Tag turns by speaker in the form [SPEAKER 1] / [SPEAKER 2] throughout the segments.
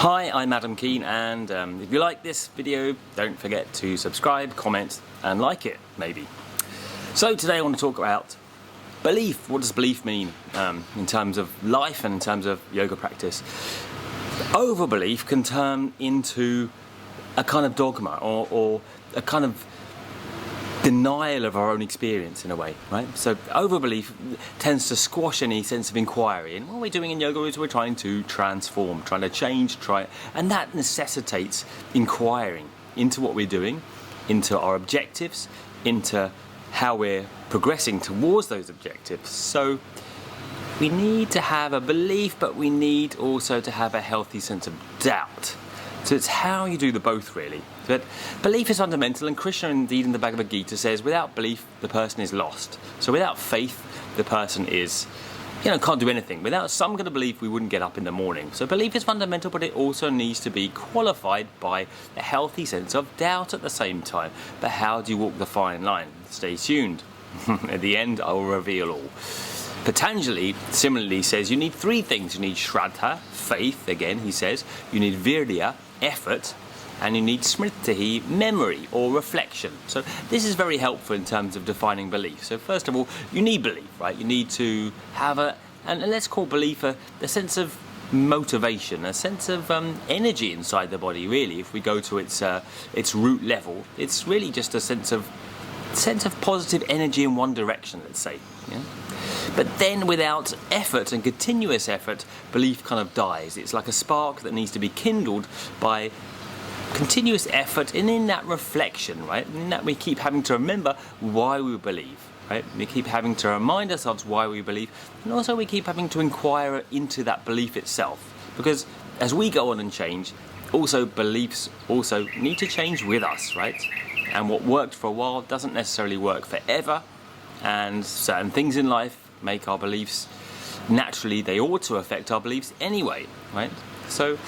[SPEAKER 1] Hi, I'm Adam Keane, and if you like this video, don't forget to subscribe, comment, and like it, maybe. So today I want to talk about belief. What does belief mean in terms of life and in terms of yoga practice? Overbelief can turn into a kind of dogma or a kind of denial of our own experience in a way, right? So overbelief tends to squash any sense of inquiry, and what we're doing in yoga is we're trying to transform, trying to change, and that necessitates inquiring into what we're doing, into our objectives, into how we're progressing towards those objectives. So we need to have a belief, but we need also to have a healthy sense of doubt. So it's how you do the both, really. But belief is fundamental, and Krishna indeed in the Bhagavad Gita says without belief the person is lost. So without faith the person is, can't do anything. Without some kind of belief we wouldn't get up in the morning. So belief is fundamental, but it also needs to be qualified by a healthy sense of doubt at the same time. But how do you walk the fine line? Stay tuned. At the end I will reveal all. Patanjali similarly says you need three things. You need Shraddha, faith, again he says. You need Virya, effort. And you need Smriti, memory or reflection. So this is very helpful in terms of defining belief. So first of all, you need belief, right? You need to have and let's call belief a sense of motivation, a sense of energy inside the body, really. If we go to its root level, it's really just a sense of positive energy in one direction, let's say. Yeah? But then without effort and continuous effort, belief kind of dies. It's like a spark that needs to be kindled by continuous effort, and in that reflection, right? In that we keep having to remember why we believe, right? We keep having to remind ourselves why we believe, and also we keep having to inquire into that belief itself. Because as we go on and change, also beliefs also need to change with us, right? And what worked for a while doesn't necessarily work forever, and certain things in life make our beliefs, naturally they ought to affect our beliefs anyway, right? So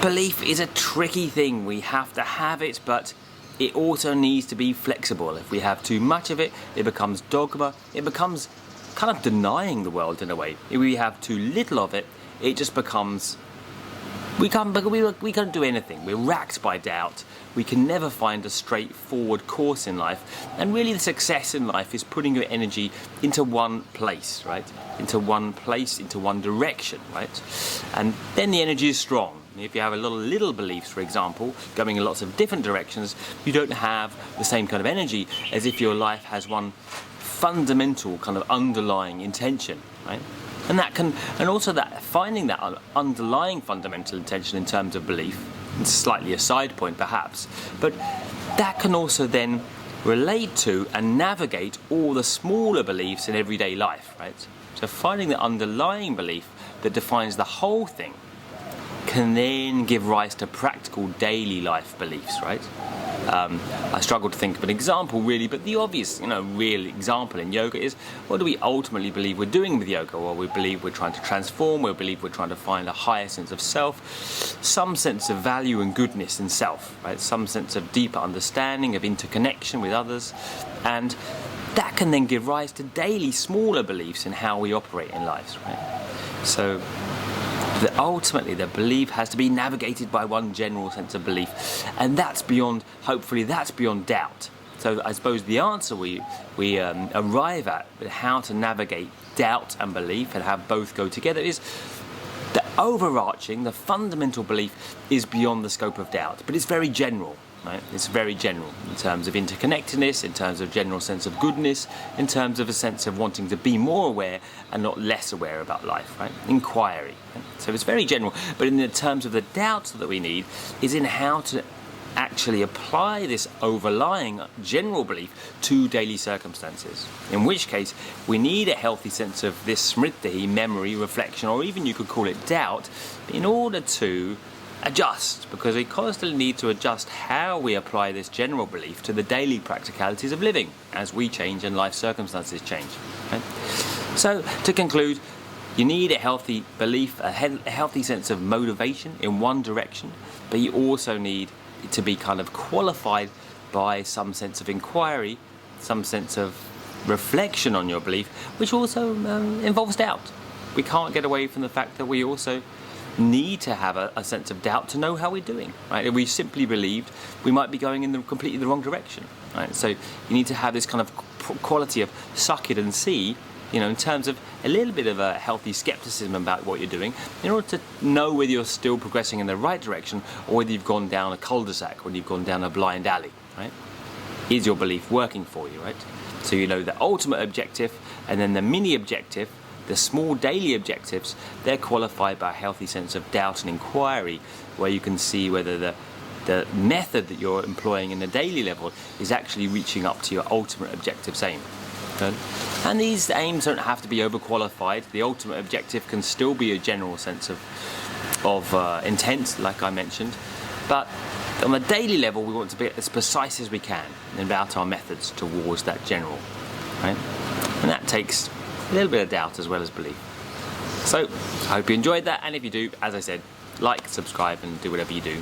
[SPEAKER 1] belief is a tricky thing. We have to have it, but it also needs to be flexible. If we have too much of it, it becomes dogma. It becomes kind of denying the world in a way. If we have too little of it, it just becomes we can't do anything. We're racked by doubt. We can never find a straightforward course in life. And really the success in life is putting your energy into one place, right? Into one place, into one direction, right? And then the energy is strong. If you have a little beliefs, for example, going in lots of different directions, you don't have the same kind of energy as if your life has one fundamental kind of underlying intention, right? And also that finding that underlying fundamental intention in terms of belief, it's slightly a side point perhaps, but that can also then relate to and navigate all the smaller beliefs in everyday life, right? So finding the underlying belief that defines the whole thing can then give rise to practical daily life beliefs, right? I struggle to think of an example really, but the obvious, real example in yoga is, what do we ultimately believe we're doing with yoga? Well, we believe we're trying to transform, we believe we're trying to find a higher sense of self, some sense of value and goodness in self, right? Some sense of deeper understanding, of interconnection with others, and that can then give rise to daily smaller beliefs in how we operate in lives, right? So ultimately the belief has to be navigated by one general sense of belief, and hopefully that's beyond doubt. So I suppose the answer we arrive at with how to navigate doubt and belief and have both go together is the overarching, the fundamental belief is beyond the scope of doubt, but it's very general. Right? It's very general in terms of interconnectedness, in terms of general sense of goodness, in terms of a sense of wanting to be more aware and not less aware about life, right? Inquiry. Right? So it's very general, but in the terms of the doubts that we need is in how to actually apply this overlying general belief to daily circumstances. In which case, we need a healthy sense of this smriti, memory, reflection, or even you could call it doubt, in order to adjust, because we constantly need to adjust how we apply this general belief to the daily practicalities of living as we change and life circumstances change. Right? So to conclude, you need a healthy belief, a healthy sense of motivation in one direction, but you also need to be kind of qualified by some sense of inquiry, some sense of reflection on your belief, which also involves doubt. We can't get away from the fact that we also need to have a sense of doubt to know how we're doing, right? If we simply believed, we might be going in completely the wrong direction, right? So you need to have this kind of quality of suck it and see, in terms of a little bit of a healthy skepticism about what you're doing, in order to know whether you're still progressing in the right direction or whether you've gone down a cul-de-sac, or you've gone down a blind alley, right? Is your belief working for you, right? So you know the ultimate objective, and then the mini objective, the small daily objectives, they're qualified by a healthy sense of doubt and inquiry, where you can see whether the method that you're employing in the daily level is actually reaching up to your ultimate objective's aim. Okay? And these aims don't have to be overqualified. The ultimate objective can still be a general sense of intent, like I mentioned. But on the daily level, we want to be as precise as we can about our methods towards that general. Right? And that takes a little bit of doubt as well as belief. So, I hope you enjoyed that, and if you do, as I said, like, subscribe, and do whatever you do.